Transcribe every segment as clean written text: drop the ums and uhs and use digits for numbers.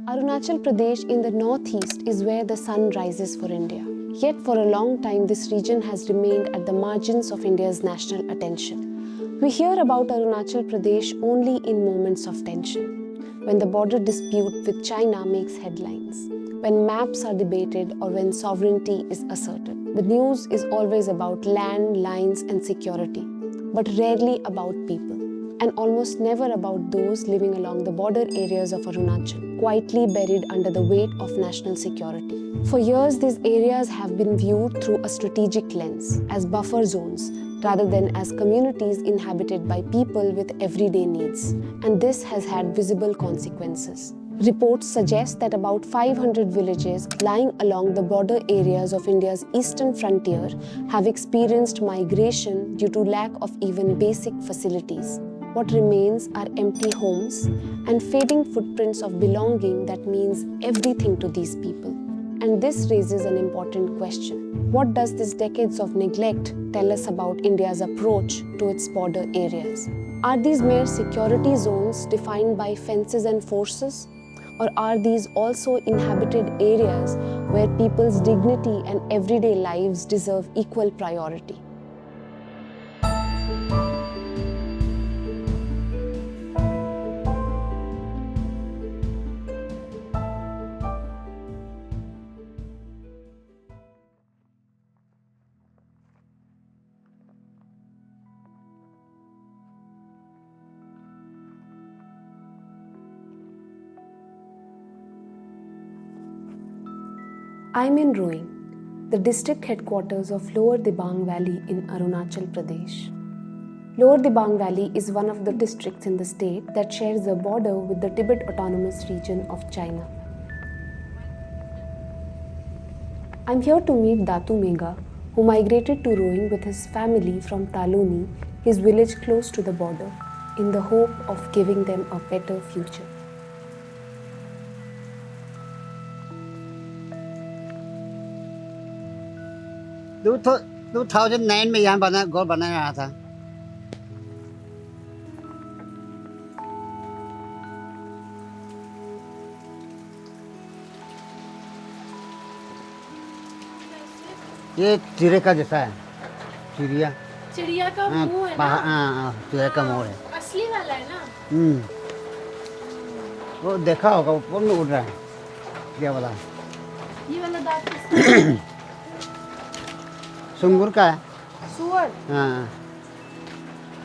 Arunachal Pradesh in the northeast is where the sun rises for India. Yet for a long time this region has remained at the margins of India's national attention. We hear about Arunachal Pradesh only in moments of tension, when the border dispute with China makes headlines, when maps are debated or when sovereignty is asserted. The news is always about land, lines and security, but rarely about people, and almost never about those living along the border areas of Arunachal, quietly buried under the weight of national security. For years, these areas have been viewed through a strategic lens, as buffer zones, rather than as communities inhabited by people with everyday needs. And this has had visible consequences. Reports suggest that about 500 villages lying along the border areas of India's eastern frontier have experienced migration due to lack of even basic facilities. What remains are empty homes and fading footprints of belonging that means everything to these people. And this raises an important question. What does this decades of neglect tell us about India's approach to its border areas? Are these mere security zones defined by fences and forces? Or are these also inhabited areas where people's dignity and everyday lives deserve equal priority? I'm in Roing, the district headquarters of Lower Dibang Valley in Arunachal Pradesh. Lower Dibang Valley is one of the districts in the state that shares a border with the Tibet Autonomous Region of China. I'm here to meet Datu Mega, who migrated to Roing with his family from Taluni, his village close to the border, in the hope of giving them a better future. 2009 में यहाँ घर बनाया रहा था। ये चिड़े का जैसा है, चिड़िया चिड़िया का मुंह है ना? चिड़िया का मुंह है। असली वाला है ना? वो देखा होगा, ऊपर में उड़ रहा है, ये वाला दांत किसका है? सुंगुर का है। सुअर? हाँ।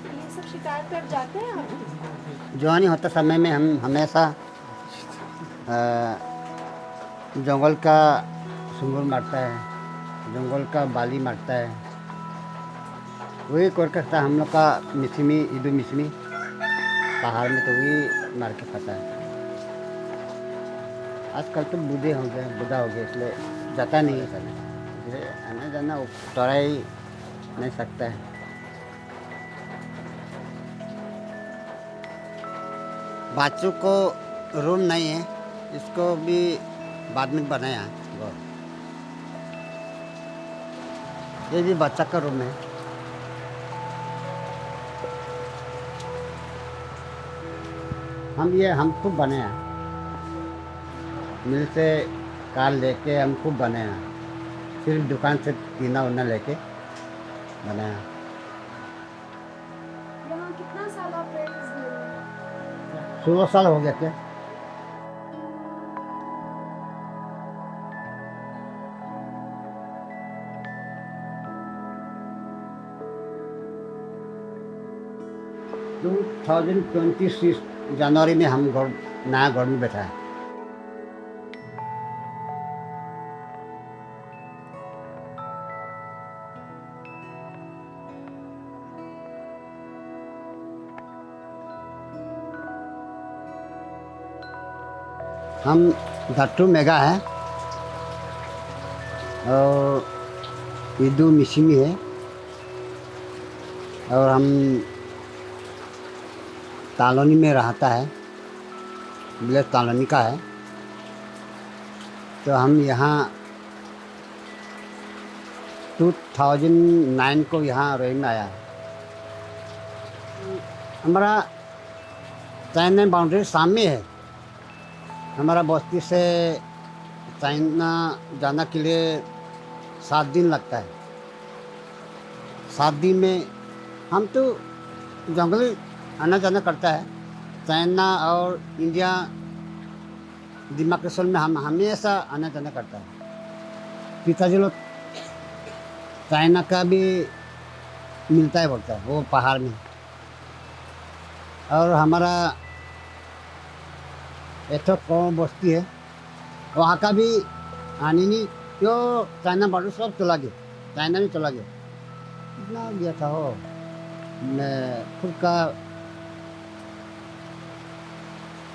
ये सब शिकार कर जाते हैं आप? जवानी होता समय में हम हमेशा जंगल का सुंगुर मारता है, जंगल का बाली मारता है, वही कर करता हम लोग का मिसमी ईदू मिसमी पहाड़ में, तो वही मार के खाता है। आजकल तो बूढ़े हो गए, बूढ़ा हो गए, इसलिए जाता नहीं है सर, इसलिए आना जाना तोड़ा ही नहीं सकता है। बच्चों को रूम नहीं है, इसको भी बाद में बनाया। ये भी बच्चा का रूम है। हम खुद बनाया, मिल से कार लेके हम खुद बनाया, सिर्फ दुकान से टीना उना लेके बनाया। यहाँ कितना साल आप रहे इस घर में? 16 साल हो गया क्या? तो 2026 जनवरी में हम नया घर में बैठा है। हम दट्टू मेगा है और ईदू मिसिमी है, और हम तालोनी में रहता है, विलेज तालोनी का है। तो हम यहाँ 2009 को यहाँ रोइंग आया। हमारा चाइना बाउंड्री सामने है, हमारा बस्ती से चाइना जाना के लिए 7 दिन लगता है। 7 दिन में हम तो जंगली आना जाना करता है। चाइना और इंडिया डिमार्केशन में हम हमेशा आना जाना करता है। पिताजी लोग चाइना का भी मिलता है बोलता है वो पहाड़ में। और हमारा एक तो कौन बस्ती है वहाँ का भी आने नहीं क्यों चाइना बॉर्डर सब चला गया। चाइना में चला गया इतना गया था वो। मैं खुद का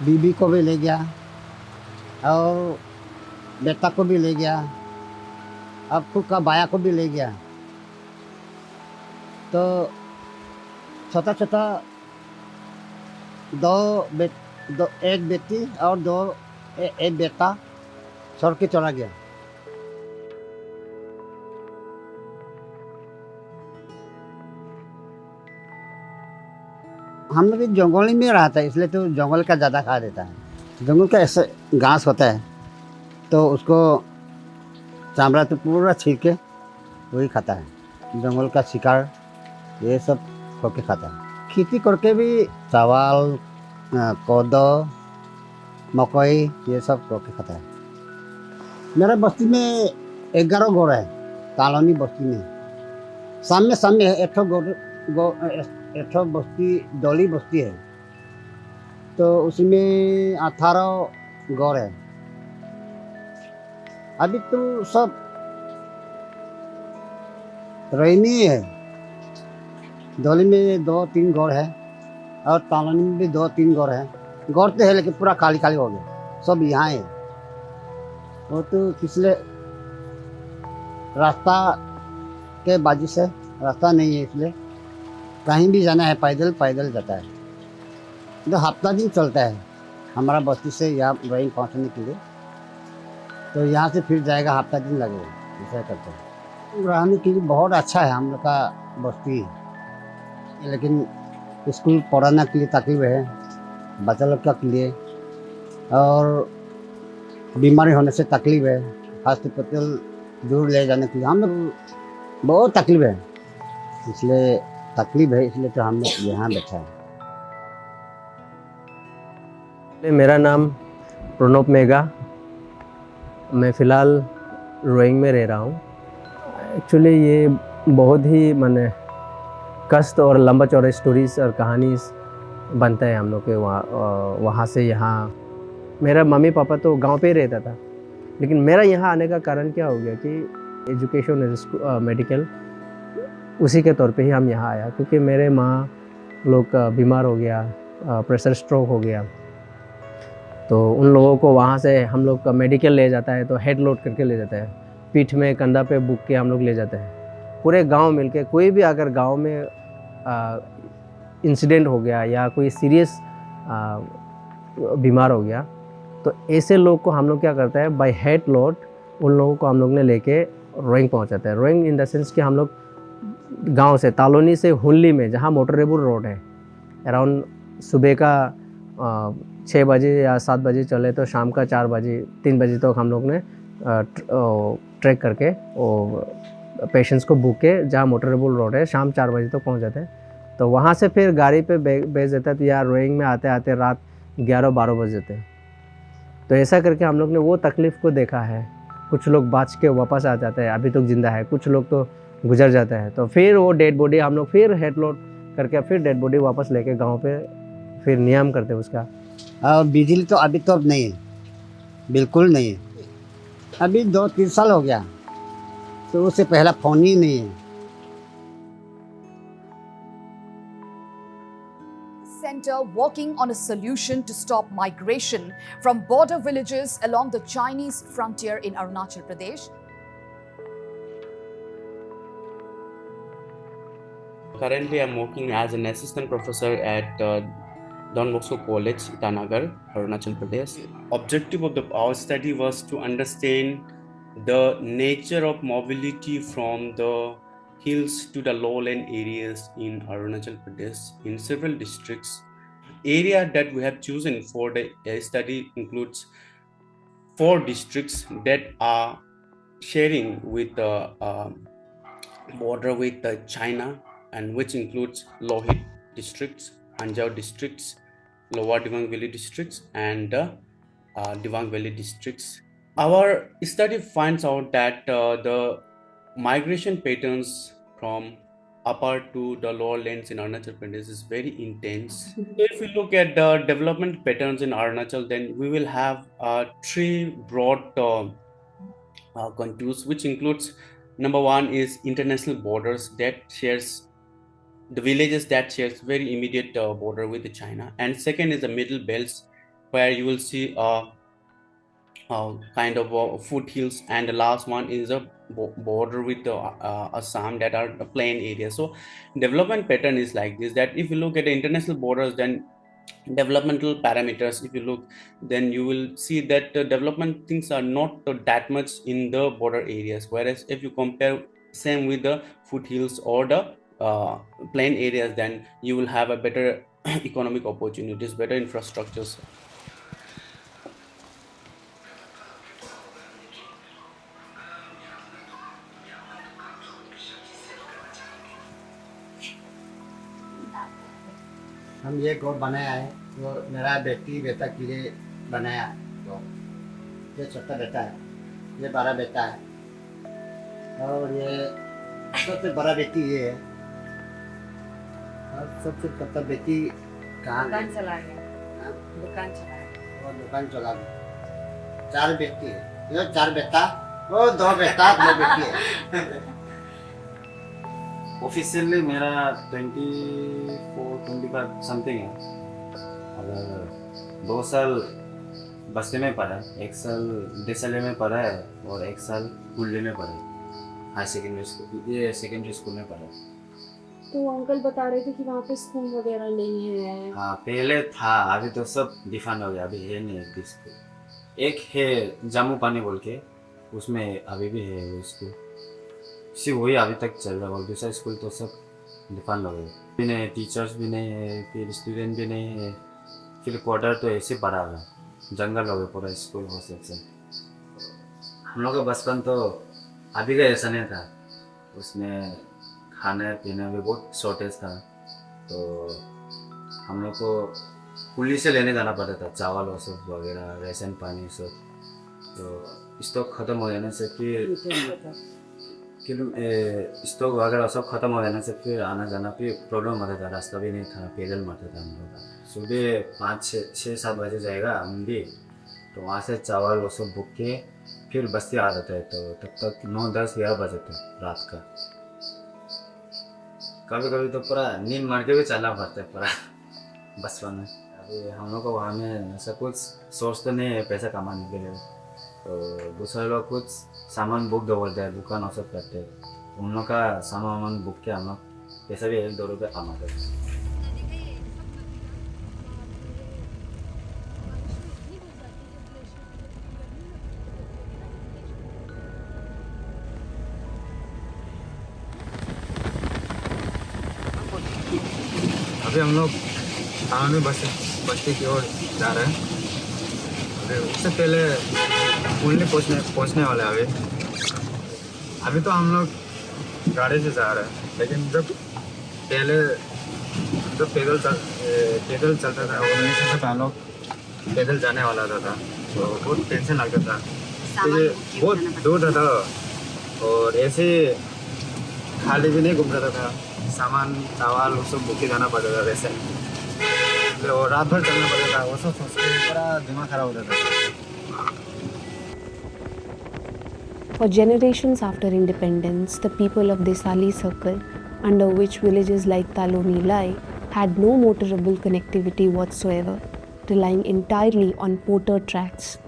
बीबी को भी ले गया और बेटा को भी ले गया। अब खुद का बाया को भी ले गया। तो छोटा छोटा एक बेटी और एक बेटा छोड़ के चला गया। हम लोग भी जंगल में रहा था इसलिए तो जंगल का ज़्यादा खा देता है। जंगल का ऐसे घास होता है तो उसको चामड़ा तो पूरा छील के वही खाता है। जंगल का शिकार ये सब होके खाता है। खेती करके भी चावल कोदो मकई ये सब करके खाता है। मेरा बस्ती में 11 गोर है। तालोनी बस्ती में सामने है एक ठो बस्ती डोली बस्ती है तो उसमें 18 गौर है। अभी तो सब रैनी है। डोली में 2-3 गौर है और तालोनी में भी 2-3 गौर है। गौर तो है लेकिन पूरा खाली खाली हो गया। सब यहाँ है। वो तो पिछले रास्ता के बाजू से रास्ता नहीं है इसलिए कहीं भी जाना है पैदल जाता है। तो हफ्ता दिन चलता है हमारा बस्ती से यहाँ रोइंग पहुँचने के लिए। तो यहाँ से फिर जाएगा हफ्ता दिन लगेगा। ऐसा करते हैं। रहने के लिए बहुत अच्छा है हम लोग का बस्ती। लेकिन स्कूल पढ़ाने के लिए तकलीफ है बच्चा लोग के लिए और बीमारी होने से तकलीफ है। हॉस्पिटल दूर ले जाने के लिए हम लोग बहुत तकलीफ है। इसलिए तो हम लोग यहाँ बैठा है। मेरा नाम प्रणव मेगा। मैं फ़िलहाल रोइंग में रह रहा हूँ। एक्चुअली ये बहुत ही माने कष्ट और लंबा चौड़ा स्टोरीज और कहानी बनता है हम लोग के वहाँ से यहाँ। मेरा मम्मी पापा तो गांव पे ही रहता था लेकिन मेरा यहाँ आने का कारण क्या हो गया कि एजुकेशन मेडिकल उसी के तौर पे ही हम यहाँ आया क्योंकि मेरे माँ लोग का बीमार हो गया, प्रेशर स्ट्रोक हो गया। तो उन लोगों को वहाँ से हम लोग का मेडिकल ले जाता है तो हेड लोड करके ले जाता है। पीठ में कंधा पे बुक के हम लोग ले जाते हैं। पूरे गांव मिलके कोई भी अगर गांव में इंसिडेंट हो गया या कोई सीरियस बीमार हो गया तो ऐसे लोग को हम लोग क्या करता है बाय हेड लोड उन लोगों को हम लोग ने लेके रोइंग पहुँचाते हैं। रोइंग इन द सेंस कि हम लोग गांव से तालोनी से हुनली में जहाँ मोटरेबल रोड है अराउंड सुबह का 6 बजे या 7 बजे चले तो शाम का 4 बजे 3 बजे तक हम लोग ने ट्रैक करके पेशेंट्स को बुक के जहाँ मोटरेबल रोड है शाम 4 बजे तक पहुँच जाते हैं। तो वहाँ से फिर गाड़ी पे भेज देता है। तो यार रोइंग में आते आते रात 11-12 बज जाते हैं। तो ऐसा करके हम लोग ने वो तकलीफ़ को देखा है। कुछ लोग बच के वापस आ जाते हैं अभी तक जिंदा है, कुछ लोग तो गुजर जाता है। तो फिर वो डेड बॉडी हम लोग फिर हेड लोड करके फिर डेड बॉडी वापस लेके गांव पे फिर नियम करते हैं उसका। और बिजली तो अभी तो नहीं है, बिल्कुल नहीं है। अभी 2-3 साल हो गया तो उससे पहला फ़ोन ही नहीं है। Center working on a solution to stop migration from border villages along the Chinese frontier in Arunachal Pradesh. Currently, I'm working as an assistant professor at Don Bosco College, Itanagar, Arunachal Pradesh. Objective of our study was to understand the nature of mobility from the hills to the lowland areas in Arunachal Pradesh in several districts. Area that we have chosen for the study includes 4 districts that are sharing with the border with China, and which includes Lohit districts, Anjar districts, Lower Dibang Valley districts, and Dibang Valley districts. Our study finds out that the migration patterns from upper to the lower lands in Arunachal Pradesh is very intense. If we look at the development patterns in Arunachal, then we will have 3 broad contours, which includes number one is international borders that shares the villages that shares very immediate border with China, and second is the middle belts where you will see kind of foothills, and the last one is a border with Assam, that are the plain areas. So development pattern is like this, that if you look at the international borders, then developmental parameters, if you look, then you will see that the development things are not that much in the border areas, whereas if you compare same with the foothills or the plain areas, then you will have a better economic opportunities, better infrastructures. हम ये गोद बनाया है, वो मेरा बेटा के लिए बनाया। तो ये छोटा बेटा है, ये बड़ा बेटा है, और ये सबसे बड़ा बेटी ये है, और सबसे छोटा बेटी कहाँ दुकान है? चला गया, हाँ, दुकान चला गया। वो दुकान चला गई। 4 बेटी है, ये 4 बेटा, वो 2 बेटा 2 बेटी है। ऑफिशियली मेरा 24-25 समथिंग है। अगर 2 साल बस्ती में पढ़ा, 1 साल देसाली में पढ़ा है, और 1 साल गुल्ली में पढ़ा है, हाई सेकेंडरी स्कूल, ये सेकेंडरी स्कूल में पढ़ा। तो अंकल बता रहे थे कि वहाँ पे स्कूल वगैरह नहीं है। हाँ, पहले था, अभी तो सब डिफाइन हो गया, अभी है नहीं एक स्कूल। एक है जामू पानी बोल के, उसमें अभी भी है वो स्कूल, सिर्फ वही अभी तक चल रहा है, और दूसरा स्कूल तो सब डिफाइन हो गया। भी नहीं, टीचर्स भी नहीं है, फिर स्टूडेंट भी नहीं है, फिर क्वार्टर तो ऐसे पड़ा हुआ, जंगल हो गया पूरा स्कूल हो सेक्शन। हम लोग का बचपन तो अभी का ऐसा नहीं था, उसमें खाने पीने में बहुत शॉर्टेज था, तो हम लोग को पुलिस से लेने जाना पड़ता था, चावल और सब वगैरह, राशन पानी सब। तो स्टॉक ख़त्म हो जाने से फिर स्टॉक वगैरह सब खत्म हो जाने से फिर आना जाना फिर प्रॉब्लम होता था, रास्ता भी नहीं था, पैदल मरता था हम लोग का। सुबह 5-6-7 बजे जाएगा मंडी, तो वहाँ से चावल वो सब बुक के फिर बस्ती आ जाता है, तो तब तक 9-10-11 बजे थे रात का। कभी कभी तो पूरा नींद मार के भी चलना पड़ता है पूरा बचपन में। अभी हम लोग को वहाँ में ऐसा कुछ सोर्स तो नहीं है पैसा कमाने के लिए, तो दूसरे लोग कुछ सामान बुक दो बोलते हैं, दुकान और सब करते हैं, उन लोग का सामान बुक के हम लोग पैसा भी 1-2 रुपये कमाते हैं। अभी हम लोग टाउन बस्ती की ओर जा रहे हैं। अभी उससे पहले कुंडली पहुंचने वाले हैं। अभी तो हम लोग गाड़ी से जा रहे हैं, लेकिन जब पहले पैदल चलता था, और से तो हम लोग पैदल जाने वाला था, तो बहुत टेंशन लगता था, क्योंकि बहुत दूर था, और ऐसे खाली भी नहीं घूम रहा था, सामान चावल वो सब बुक के जाना पड़ता था वैसे, और रात भर चलना पड़ता था, वो सब सोच के पूरा दिमाग खराब होता था। For generations after independence, the people of Desali Circle, under which villages like Taloni lie, had no motorable connectivity whatsoever, relying entirely on porter tracks.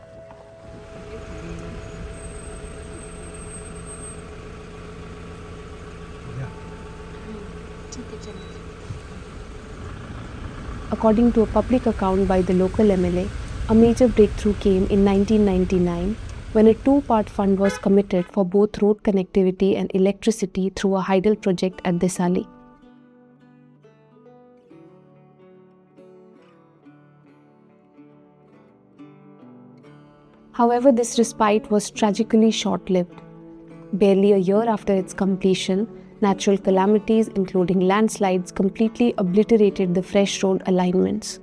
According to a public account by the local MLA, a major breakthrough came in 1999 when a 2-part fund was committed for both road connectivity and electricity through a hydel project at Desali. However, this respite was tragically short-lived. Barely a year after its completion, natural calamities including landslides completely obliterated the fresh road alignments.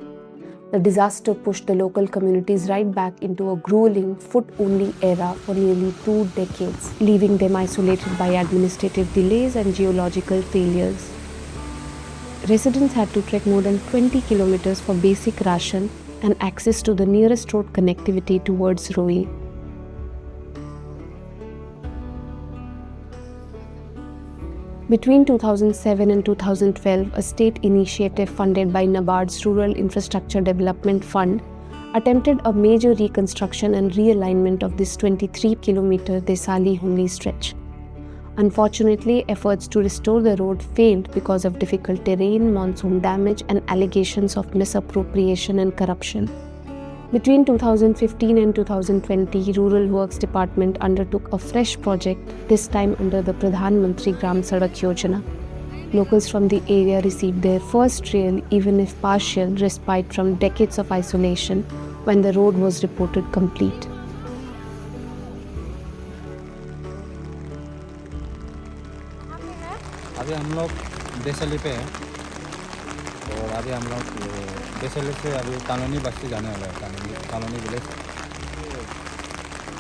The disaster pushed the local communities right back into a grueling foot-only era for nearly 2 decades, leaving them isolated by administrative delays and geological failures. Residents had to trek more than 20 kilometers for basic ration and access to the nearest road connectivity towards Roe. Between 2007 and 2012, a state initiative funded by NABARD's Rural Infrastructure Development Fund attempted a major reconstruction and realignment of this 23-kilometer Desali-Hunli stretch. Unfortunately, efforts to restore the road failed because of difficult terrain, monsoon damage, and allegations of misappropriation and corruption. Between 2015 and 2020, Rural Works Department undertook a fresh project, this time under the Pradhan Mantri Gram Sadak Yojana. Locals from the area received their first real, even if partial, respite from decades of isolation when the road was reported complete. अभी हम लोग देसली पे हैं और अभी हम लोग देसली से अभी कॉलोनी बस्ती जाने वाला है कॉलोनी विलेज।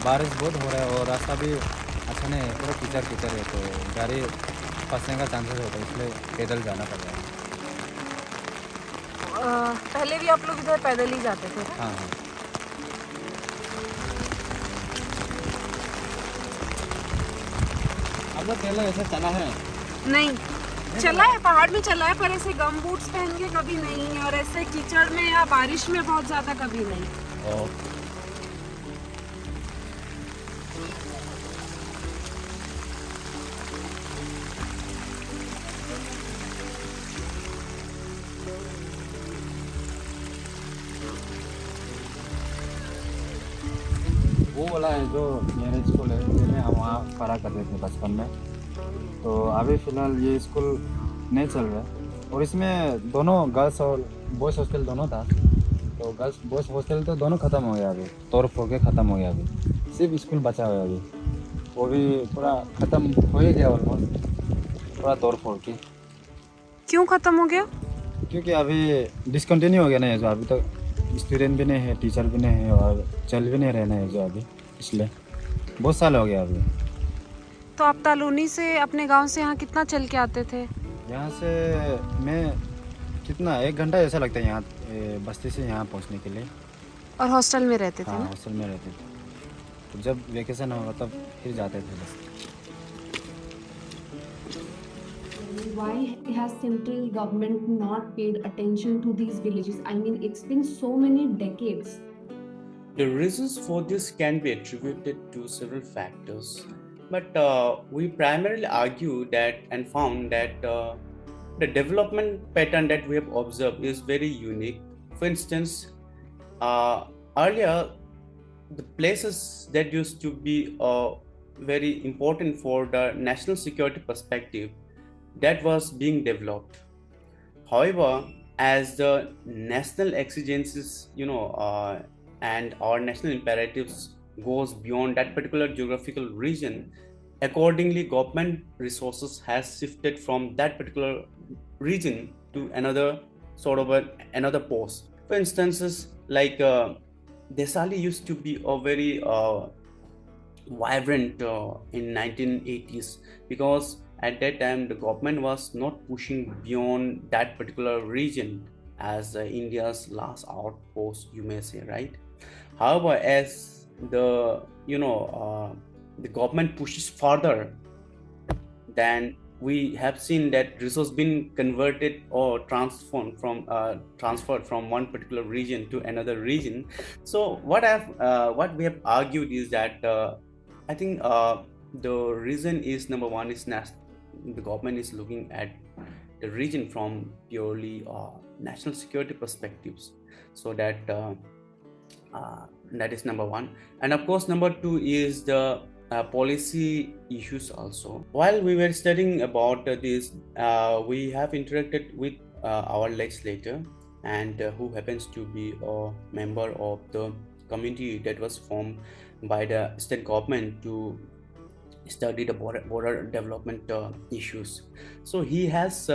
बारिश बहुत हो रहा है और रास्ता भी अच्छा नहीं है, पूरा कीचड़ कीचड़ है, तो गाड़ी फंसने का चांसेस होता है, इसलिए पैदल जाना पड़ रहा है। पहले भी आप लोग इधर पैदल ही जाते थे? हाँ हाँ। अब लोग पहले ऐसे चला है? नहीं, चला है, पहाड़ में चला है, पर ऐसे गम बूट्स पहन के कभी नहीं, और ऐसे कीचड़ में या बारिश में बहुत ज़्यादा कभी नहीं। वो वाला है जो मेरे स्कूल है, मैं वहाँ पढ़ा करते थे बचपन में, तो अभी फ़िलहाल ये स्कूल नहीं चल रहा है। और इसमें दोनों गर्ल्स और बॉयज़ हॉस्टल दोनों था, तो गर्ल्स बॉयज़ हॉस्टल तो दोनों ख़त्म हो गया अभी, तोड़ फोड़ के ख़त्म हो गया अभी, सिर्फ स्कूल बचा हुआ है अभी, वो भी पूरा ख़त्म हो ही गया ऑलमोस्ट, पूरा तोड़ फोड़ के। क्यों ख़त्म हो गया? क्योंकि अभी डिसकंटिन्यू हो गया ना, जो अभी तक स्टूडेंट भी नहीं है, टीचर भी नहीं है, और चल भी नहीं रहना है जो अभी, इसलिए बहुत साल हो गया अभी। तो आप तालूनी से अपने गांव से यहाँ कितना चल के आते थे? यहाँ से मैं कितना 1 घंटा ऐसा लगता है यहाँ बस्ती से यहाँ पहुँचने के लिए। और हॉस्टल में रहते थे हाँ, ना? हॉस्टल में रहते थे, तो जब वेकेशन होगा तब फिर जाते थे बस। Why has central government not paid attention to these villages? I mean, it's been so many decades. The reasons for this can be attributed to several factors, but we primarily argue that and found that the development pattern that we have observed is very unique. For instance, earlier the places that used to be very important for the national security perspective, that was being developed. However, as the national exigencies, and our national imperatives goes beyond that particular geographical region, accordingly government resources has shifted from that particular region to another sort of another post. For instances, like Desali used to be a very vibrant in 1980s, because at that time the government was not pushing beyond that particular region as India's last outpost, you may say, right? However, as the the government pushes further, then we have seen that resource been converted or transferred from one particular region to another region. So what we have argued is that I think the reason is, number one is the government is looking at the region from purely national security perspectives, so that that is number one. And of course, number two is the policy issues also. While we were studying about this, we have interacted with our legislator, and who happens to be a member of the committee that was formed by the state government to study the border development issues. So he has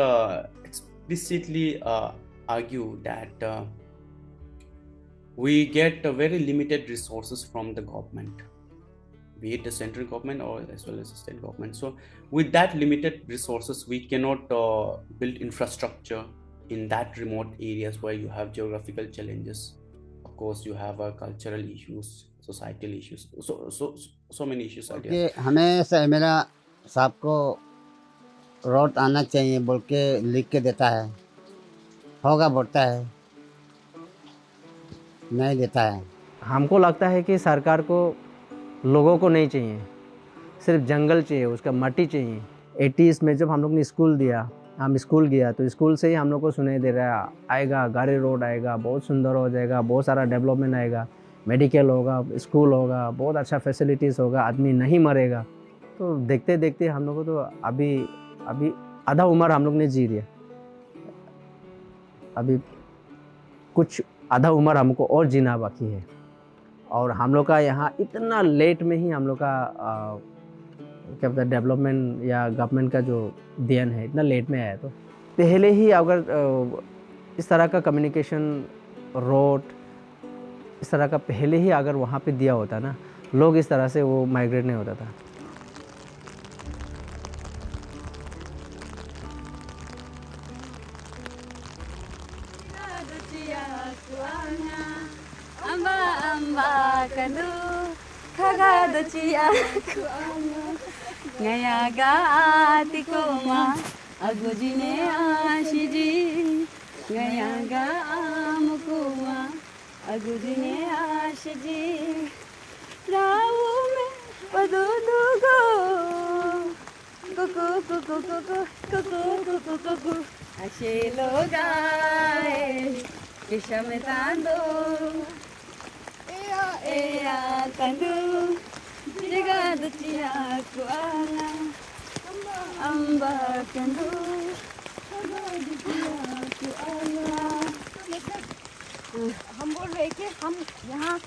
explicitly argued that we get very limited resources from the government, be it the central government or as well as the state government. So with that limited resources, we cannot build infrastructure in that remote areas where you have geographical challenges. Of course, you have cultural issues, societal issues, so many issues are there. कि हमें मेरा साहब को road आना चाहिए बोल के लिख के देता है, होगा बोलता है, नहीं देता है। हमको लगता है कि सरकार को लोगों को नहीं चाहिए, सिर्फ जंगल चाहिए, उसका मट्टी चाहिए। 80s में जब हम लोग ने स्कूल दिया, हम स्कूल गया तो स्कूल से ही हम लोग को सुनाई दे रहा है आएगा, गाड़ी रोड आएगा, बहुत सुंदर हो जाएगा, बहुत सारा डेवलपमेंट आएगा, मेडिकल होगा, स्कूल होगा, बहुत अच्छा फैसिलिटीज़ होगा, आदमी नहीं मरेगा। तो देखते देखते हम लोग को तो अभी आधा उम्र हम लोग ने जी लिया, अभी कुछ आधा उम्र हमको और जीना बाकी है। और हम लोग का यहाँ इतना लेट में ही हम लोग का क्या पता डेवलपमेंट या गवर्नमेंट का जो ध्यान है इतना लेट में आया। तो पहले ही अगर इस तरह का कम्युनिकेशन रोड इस तरह का पहले ही अगर वहाँ पे दिया होता ना, लोग इस तरह से वो माइग्रेट नहीं होता था। ngayaga atiko ma agujine ashiji ngayaga amukuma agujine ashiji rawu me padudugo kuku kuku kuku kuku kuku kuku ashelo gae kisham tando eya tandu हम बोल रहे कि हम यहाँ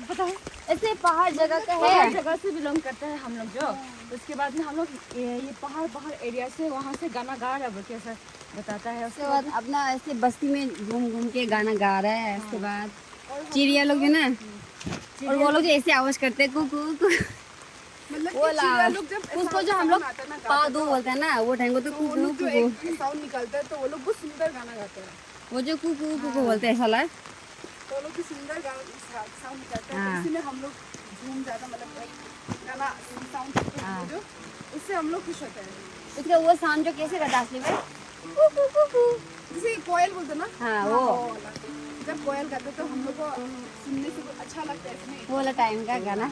बताए ऐसे पहाड़ जगह का है, जगह से बिलोंग करते हैं हम लोग जो। उसके बाद में हम लोग ये पहाड़ एरिया से वहाँ से गाना गा रहा है कैसा बताता है। उसके बाद अपना ऐसे बस्ती में घूम घूम के गाना गा रहा है। उसके बाद चिड़िया लोग है ना, और वो लोग ऐसे आवाज करते हैं कुकू मतलब वो लोग जब उसको जो हम लोग पादू बोलते हैं ना, वो टाइम को तो कुकू कुकू साउंड निकलता है तो वो लोग बहुत सुंदर गाना गाते हैं। वो जो कुकू कुकू बोलते हैं साला, तो लोग की सुंदर गाना साउंड निकलता है, इसी में हम लोग झूम जाता, मतलब गाना साउंड जो उससे हम लोग खुश होते हैं। उसका वो साउंड जो कैसे करता है असली में, कुकू कुकू जैसे कोयल बोलते ना, हाँ वो जब कोयल गाते तो हम लोग को सुनने से अच्छा लगता है। इसमें वो वाला टाइम का गाना।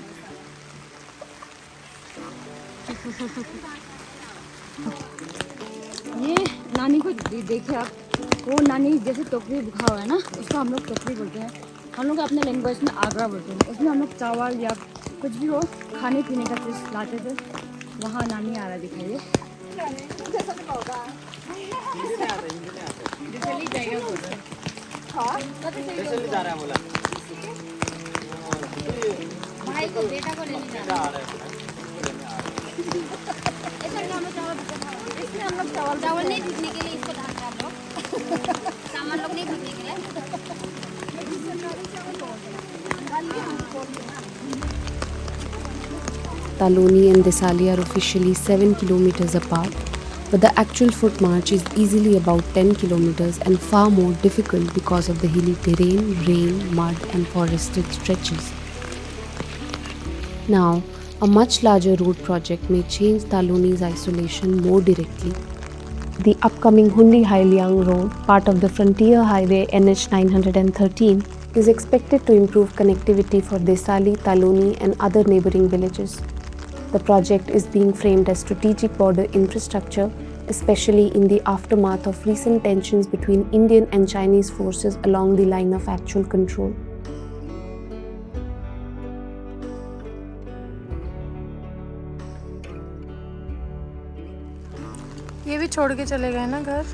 ये नानी को देखे आप, वो नानी जैसे टोकरी बुखा हुआ है ना, उसको हम लोग टोकरी बोलते हैं। हम लोग अपने लैंग्वेज में आगरा बोलते हैं। उसमें हम लोग चावल या कुछ भी हो खाने पीने का चीज़ लाते थे। वहाँ नानी आ रहा दिखाइए, भाई को बेटा को लेने जा रहा है। इसमें हम लोग चावल नहीं भूनने के लिए इसको ढालते हैं। आप लोग सामान लोग नहीं भूनने के लिए। Taloni and Desali are officially 7 kilometers apart, but the actual foot march is easily about 10 kilometers and far more difficult because of the hilly terrain, rain, mud and forested stretches. Now, a much larger road project may change Taloni's isolation more directly. The upcoming Hundi-Hailiang Road, part of the Frontier Highway NH 913, is expected to improve connectivity for Desali, Taloni and other neighbouring villages. The project is being framed as strategic border infrastructure, especially in the aftermath of recent tensions between Indian and Chinese forces along the line of actual control. ये भी छोड़ के चले गए ना घर,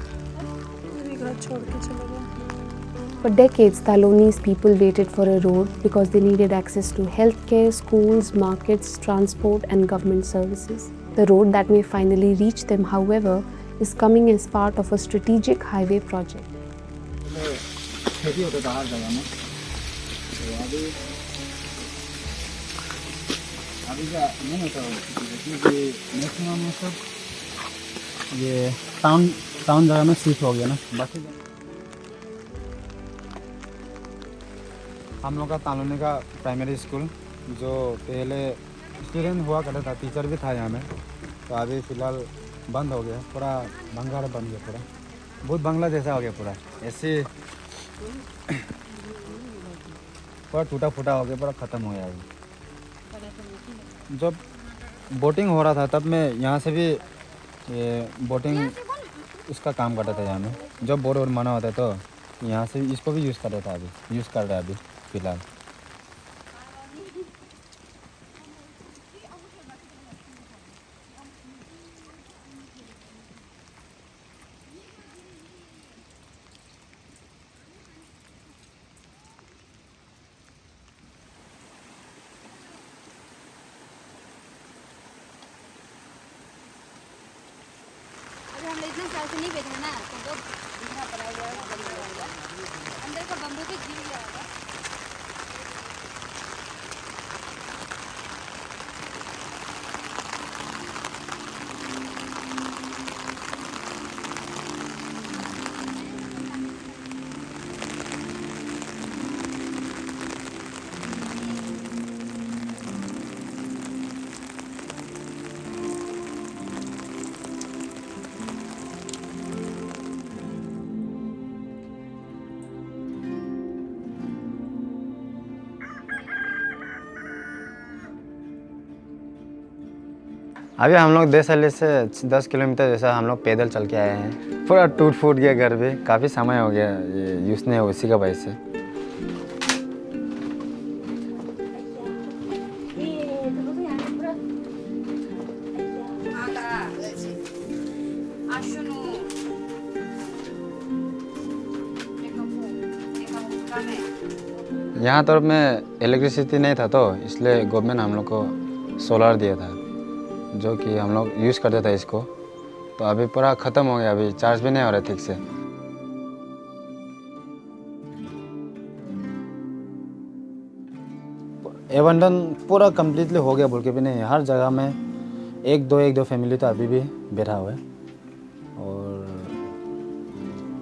ये भी घर छोड़ के चले गए। For decades, Talonese people waited for a road because they needed access to healthcare, schools, markets, transport, and government services. The road that may finally reach them, however, is coming as part of a strategic highway project. खेती होता था हर जगह में, तो अभी का नहीं होता क्योंकि मैक्सिमम में सब ये टाउन जगह में शिफ्ट हो गया ना। बाकी हम लोग का तालोनी का प्राइमरी स्कूल जो पहले स्टूडेंट हुआ करता था, टीचर भी था यहाँ में, तो अभी फ़िलहाल बंद हो गया, पूरा भंगार बन गया, पूरा बहुत बंगला जैसा हो गया, पूरा ऐसे पूरा टूटा फूटा हो गया, पूरा ख़त्म हो गया। अभी जब बोटिंग हो रहा था तब मैं यहाँ से भी ये बोटिंग उसका काम करता था यहाँ में। जब बोट और मना होता तो यहाँ से इसको भी यूज़ करता था, अभी यूज़ कर रहा है अभी फ़िलहाल। हम लोग इतना साल से नहीं बैठे ना, तो दिखना पड़ा हुआ अंदर का बम्बू भी गिर गया होगा। अभी हम लोग देसली से 10 किलोमीटर जैसा हम लोग पैदल चल के आए हैं। पूरा टूट फूट गया घर भी, काफ़ी समय हो गया ये यूज़ नहीं हो, इसी का वजह से। यहाँ तरफ में इलेक्ट्रिसिटी नहीं था, तो इसलिए गवर्नमेंट हम लोग को सोलर दिया था, जो कि हम लोग यूज़ करते थे इसको। तो अभी पूरा ख़त्म हो गया, अभी चार्ज भी नहीं हो रहा ठीक से। एबंडन पूरा कम्प्लीटली हो गया बोल के भी नहीं, हर जगह में एक दो फैमिली तो अभी भी बैठा हुआ है, और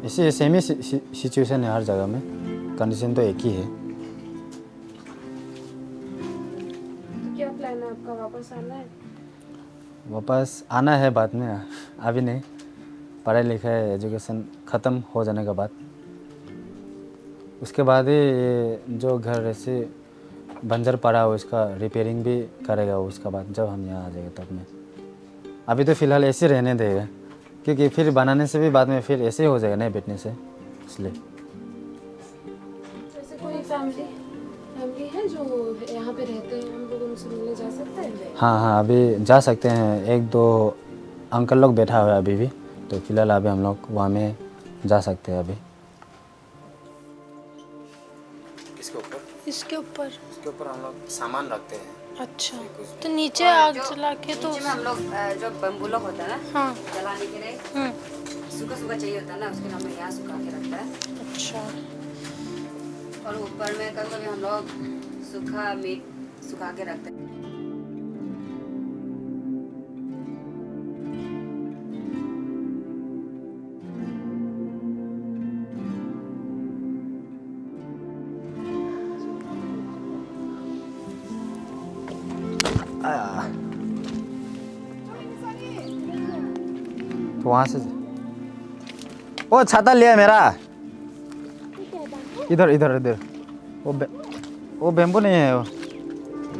इसी सेम ही सिचुएशन है हर जगह में, कंडीशन तो एक ही है। क्या प्लान है आपका, वापस आना है? वापस आना है बाद में, अभी नहीं। पढ़ाई लिखाई एजुकेशन ख़त्म हो जाने के बाद, उसके बाद ही ये जो घर ऐसे बंजर पड़ा हो उसका रिपेयरिंग भी करेगा, उसके बाद जब हम यहाँ आ जाएंगे तब में। अभी तो फ़िलहाल ऐसे रहने देगा, क्योंकि फिर बनाने से भी बाद में फिर ऐसे हो जाएगा नहीं बैठने से, इसलिए। जैसे कोई फैमिली है जो यहाँ पे रहते हैं, हम लोग उनसे मिलने जा सकते हैं? हाँ, अभी जा सकते हैं। 1-2 अंकल लोग बैठा हुआ है अभी भी, तो फिलहाल अभी हम लोग वहाँ में जा सकते हैं अभी। इसके ऊपर इसके ऊपर हम लोग सामान रखते हैं। अच्छा, तो नीचे आग जला के तो नीचे में हम लोग जो बम्बू लोग होता है ना, हाँ जलाने के लिए सूखा चाहिए होता है ना, उसके लिए हम यहाँ सुखा के रखता है। अच्छा, और ऊपर में कभी हम लोग सूखा मीट सुखा के रखते हैं। तो वहाँ से ओ छाता लिया मेरा, इधर वो बेम्बू नहीं है, वो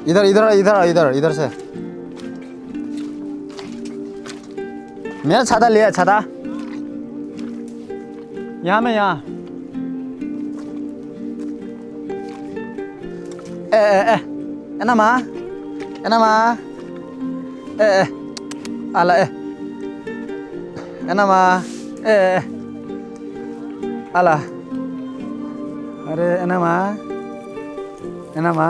इधर से मेरा छाता लिया, छाता यहाँ एनामा ala enama ala अरे एनामा एनामा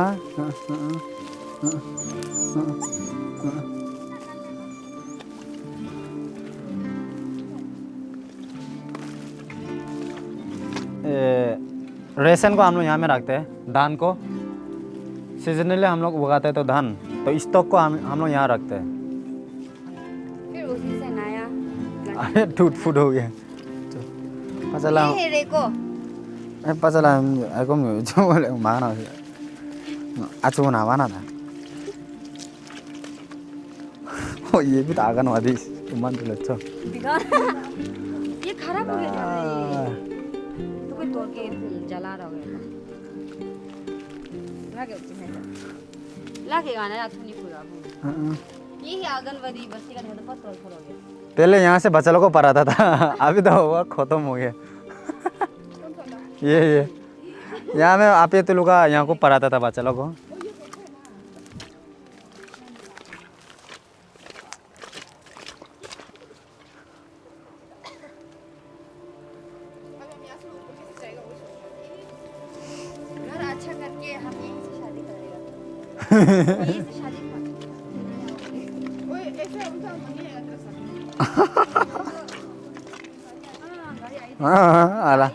रेशन को हम लोग यहाँ में रखते हैं, धान को सीजनली हम लोग उगाते हैं तो धान, तो स्टॉक को हम लोग यहाँ रखते हैं। फिर उसी से नया अरे टूट फूट हो गया पचला ये रेको पचला aku coba mana acu ना mana था oh ये भी आगन वादी मन तो लच्छो ये खराब हो गया तो कोई तोड़ के जला रहा होगा लगे उसमें लगेगा ना थोड़ी पूरा ये ही आंगनवाड़ी बस्ती का तो बहुत तोड़ हो गया। पहले यहाँ से बच्चा लोग को पढ़ाता था अभी तो वो खत्म हो गया ये यहाँ में आप ये तो लोग यहाँ को पढ़ाता था बच्चा लोग को। घर अच्छा करके हम यहीं से शादी करेगा यहीं से शादी ओए ऐसे उनका मनी है ऐसा हाँ आला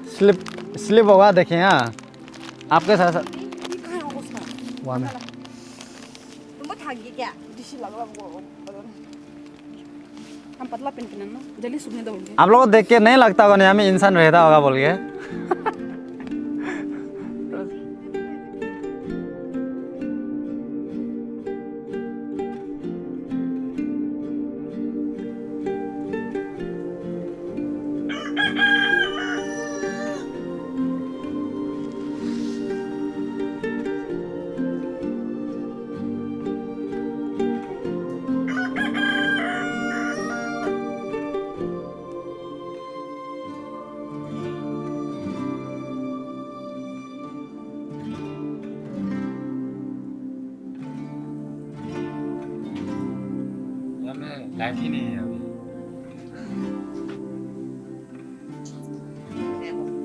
स्लिप स्लिप होगा देखिए यहाँ आपके साथ वहाँ में तुमको थक गई क्या डिश लगा वो हम पतला पेन पहनना ना जल्दी सूखने दोगे। आप लोगों को देख के नहीं लगता होगा यहाँ में इंसान रहता होगा बोल के लाइट ही नहीं है अभी।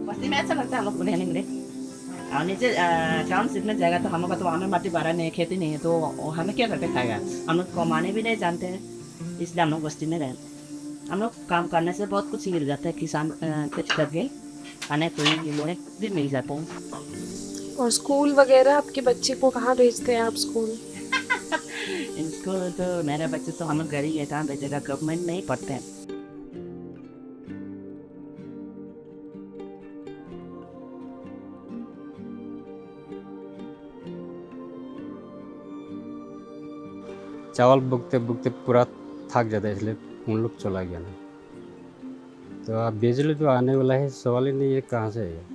बस्ती में अच्छा लगता है हम लोग को रहने के लिए। और नीचे टाउन सीखने जाएगा तो हम लोग का तो हमें माटी बारा नहीं खेती नहीं है तो हमें क्या करके खाएगा। हम लोग कमाने भी नहीं जानते हैं इसलिए हम लोग बस्ती में रहते। हम लोग काम करने से बहुत कुछ मिल जाता है किसान कुछ करके खाने को भी मिल जाता है। और स्कूल वगैरह आपके बच्चे को कहाँ भेजते हैं आप स्कूल? इनको तो मेरे बच्चे तो हम लोग घर ही है, कहाँ भेजेगा, गवर्नमेंट नहीं पढ़ते हैं। चावल बुकते बुकते पूरा थक जाता है इसलिए उन लोग चला गया ना। तो अब बिजली तो आने वाला है, सवाल ही नहीं है कहाँ से है,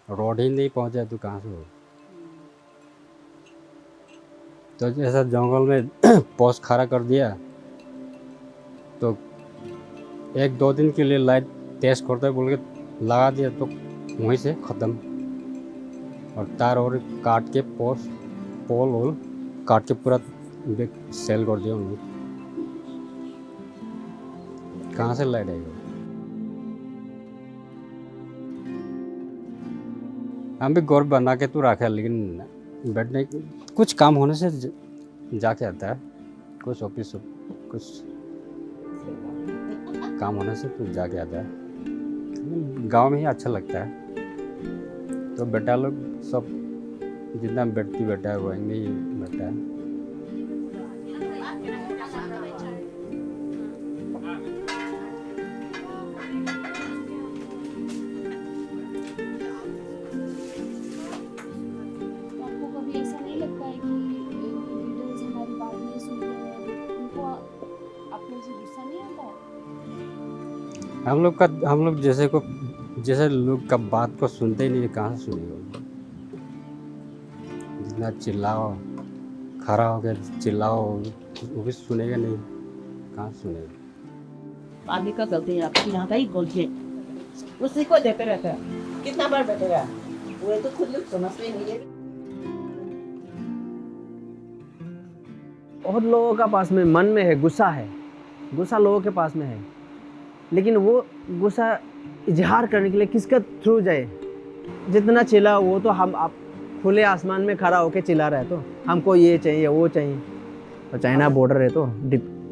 रोड ही नहीं पहुँचा तो कहाँ से हो। तो ऐसा जंगल में पोस्ट खड़ा कर दिया तो 1-2 दिन के लिए लाइट तेज करता है बोल के लगा दिया तो वहीं से ख़त्म। और तार और काट के पोल वोल काट के पूरा सेल कर दिया उन लोग। कहाँ से लाइट आएगा? हम भी घर बना के तो रखा लेकिन बैठने कुछ काम होने से जाके आता है, कुछ ऑफिस कुछ काम होने से तो जाके आता है। गांव में ही अच्छा लगता है। तो बेटा लोग सब जितना बेटी बेटा है रोएंगे ही बेटा है। हम लोग जैसे लोग का बात को सुनते ही नहीं, कहाँ से सुनेगा। जितना चिल्लाओ खड़ा हो गया चिल्लाओ वो भी सुनेगा नहीं, कहाँ सुनेगा। आदमी का गलती है, आपकी यहाँ का ही गलती है, उसी को देते रहते हैं। कितना बार बैठेगा, वो तो खुद लोग समझते नहीं है। बहुत लोगों का पास में मन में है, गुस्सा लोगों के पास में है, लेकिन वो गुस्सा इजहार करने के लिए किसका थ्रू जाए? जितना चिल्ला वो तो हम आप खुले आसमान में खड़ा होकर चिल्ला रहा है, तो हमको ये चाहिए वो चाहिए। तो चाइना बॉर्डर है, तो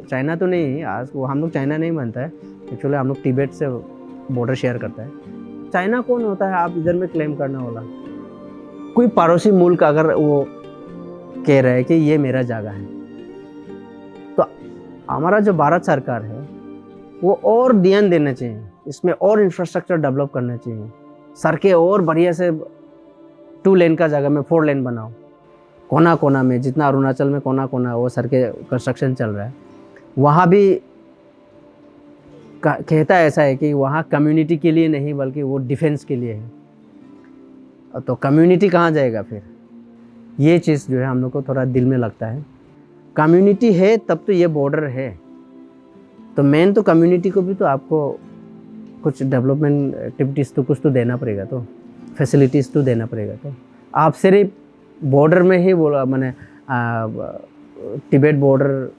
चाइना तो नहीं, आज वो हम लोग चाइना नहीं बनता है एक्चुअली, हम लोग तिब्बत से बॉर्डर शेयर करता है। चाइना कौन होता है आप इधर में क्लेम करने वाला? कोई पड़ोसी मुल्क अगर वो कह रहा है कि ये मेरा जगह है, तो हमारा जो भारत सरकार है वो और ध्यान देना चाहिए, इसमें और इंफ्रास्ट्रक्चर डेवलप करना चाहिए, सड़कें और बढ़िया से 2 लेन का जगह में 4 लेन बनाओ। कोना कोना में, जितना अरुणाचल में कोना कोना वो सड़कें कंस्ट्रक्शन चल रहा है, वहाँ भी कहता ऐसा है कि वहाँ कम्युनिटी के लिए नहीं बल्कि वो डिफेंस के लिए है। तो कम्युनिटी कहाँ जाएगा फिर? ये चीज़ जो है हम लोग को थोड़ा दिल में लगता है। कम्युनिटी है तब तो ये बॉर्डर है, तो मेन तो कम्युनिटी को भी तो आपको कुछ डेवलपमेंट एक्टिविटीज़ तो कुछ तो देना पड़ेगा, तो फैसिलिटीज़ तो देना पड़ेगा। तो आप सिर्फ बॉर्डर में ही बोला, मैंने तिब्बत बॉर्डर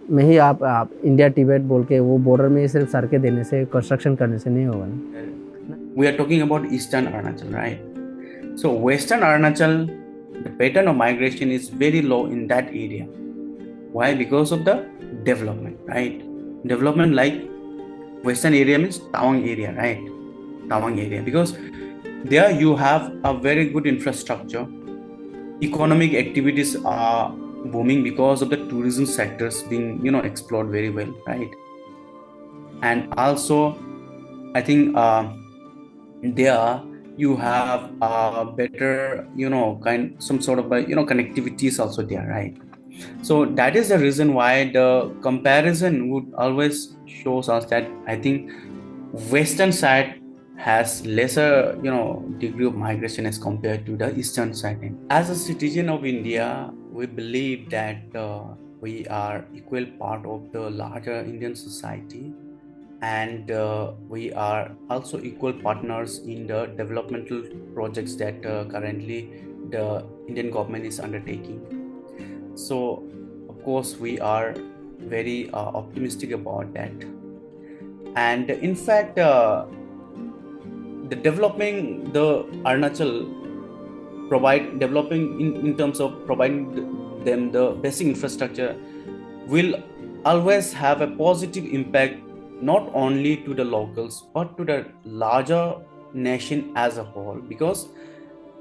में ही आप इंडिया तिब्बत बोल के वो बॉर्डर में ही सिर्फ सड़कें देने से, कंस्ट्रक्शन करने से नहीं होगा ना। We are talking about Eastern Arunachal, right? So Western Arunachal, the pattern of migration is very low in that area. Why? Because of the development, right? Development like Western area means Tawang area, right? Tawang area, because there you have a very good infrastructure. Economic activities are booming because of the tourism sectors being, explored very well, right? And also, I think there you have better, some sort of, connectivity is also there, right? So that is the reason why the comparison would always shows us that I think Western side has lesser, degree of migration as compared to the Eastern side. As a citizen of India, we believe that we are equal part of the larger Indian society, and we are also equal partners in the developmental projects that currently the Indian government is undertaking. So, of course, we are very optimistic about that. And in fact, the developing the Arunachal developing in terms of providing them the basic infrastructure will always have a positive impact not only to the locals but to the larger nation as a whole, because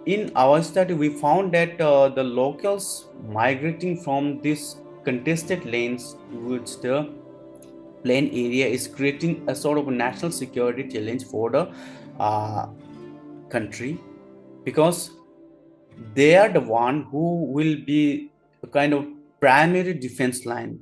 in our study we found that the locals migrating from these contested lanes towards the plain area is creating a sort of national security challenge for the country, because they are the one who will be a kind of primary defense line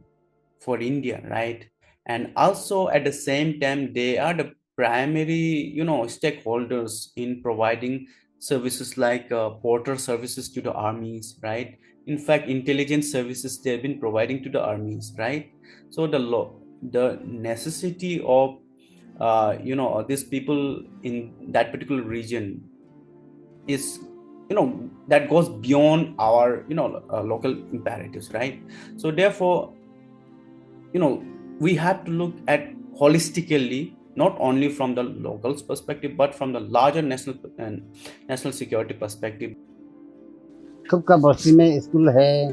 for India, right? And also at the same time they are the primary stakeholders in providing services like porter services to the armies, right? In fact, intelligence services they have been providing to the armies, right? So the necessity of these people in that particular region is that goes beyond our local imperatives, right? So therefore we have to look at holistically, not only from the locals perspective but from the larger national security perspective. खुद का बस्ती में school है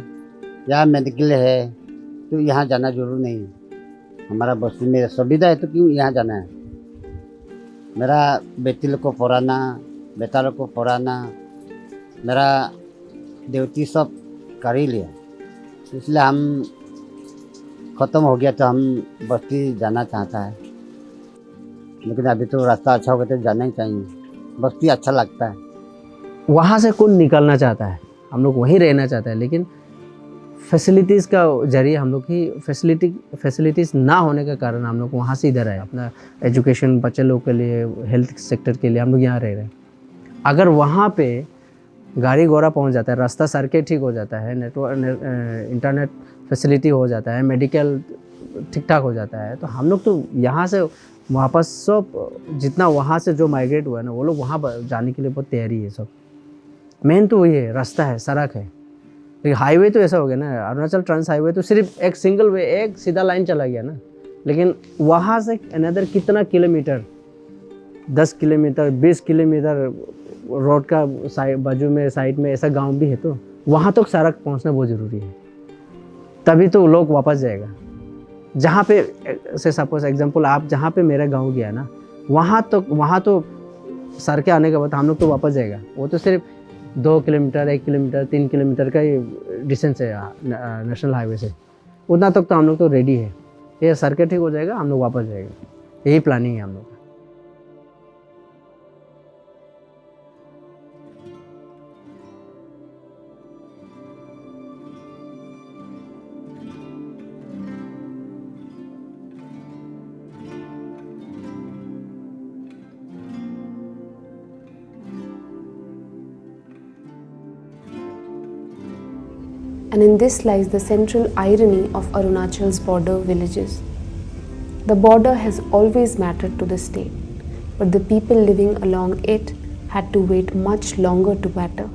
या medical है तो यहाँ जाना जरूर नहीं है। हमारा बस्ती में सुविधा है तो क्यों यहाँ जाना है? मेरा बेटी लोग को पढ़ाना, बेटा लोग को पढ़ाना, मेरा ड्यूटी सब कर ही लिया, इसलिए हम ख़त्म हो गया तो हम बस्ती जाना चाहता है, लेकिन अभी तो रास्ता अच्छा हो गया तो जाना ही चाहिए। बस्ती अच्छा लगता है। वहाँ से कौन निकलना चाहता है? हम लोग वहीं रहना चाहता है, लेकिन फैसिलिटीज़ का जरिए हम लोग की फैसिलिटीज़ ना होने के कारण हम लोग वहाँ से इधर आए। अपना एजुकेशन बच्चे लोग के लिए, हेल्थ सेक्टर के लिए हम लोग यहाँ रह रहे हैं। अगर वहाँ पे गाड़ी घोड़ा पहुँच जाता है, रास्ता सड़कें ठीक हो जाता है, नेटवर्क इंटरनेट फैसिलिटी हो जाता है, मेडिकल ठीक ठाक हो जाता है, तो हम लोग तो यहाँ से वापस सब जितना वहाँ से जो माइग्रेट हुआ है ना वो लोग वहाँ जाने के लिए बहुत तैयारी है सब। मेन तो वही है, रास्ता है, सड़क है। लेकिन हाईवे तो ऐसा हो गया ना, अरुणाचल ट्रांस हाईवे तो सिर्फ एक सिंगल वे, एक सीधा लाइन चला गया ना। लेकिन वहाँ से अनदर कितना किलोमीटर, 10 किलोमीटर 20 किलोमीटर रोड का बाजू में साइड में ऐसा गांव भी है, तो वहाँ तक सड़क पहुँचना बहुत ज़रूरी है, तभी तो लोग वापस जाएगा। जहाँ पे से सपोज एग्जांपल आप जहाँ पे मेरा गांव गया ना, वहाँ तो सर के आने के बाद हम लोग तो वापस जाएगा। वो तो सिर्फ 2 किलोमीटर 1 किलोमीटर 3 किलोमीटर का ही डिस्टेंस है नेशनल हाईवे से, उतना तक तो हम लोग तो रेडी है। ये सर के ठीक हो जाएगा, हम लोग वापस जाएगा, यही प्लानिंग है हम लोग का। And in this lies the central irony of Arunachal's border villages. The border has always mattered to the state, but the people living along it had to wait much longer to matter.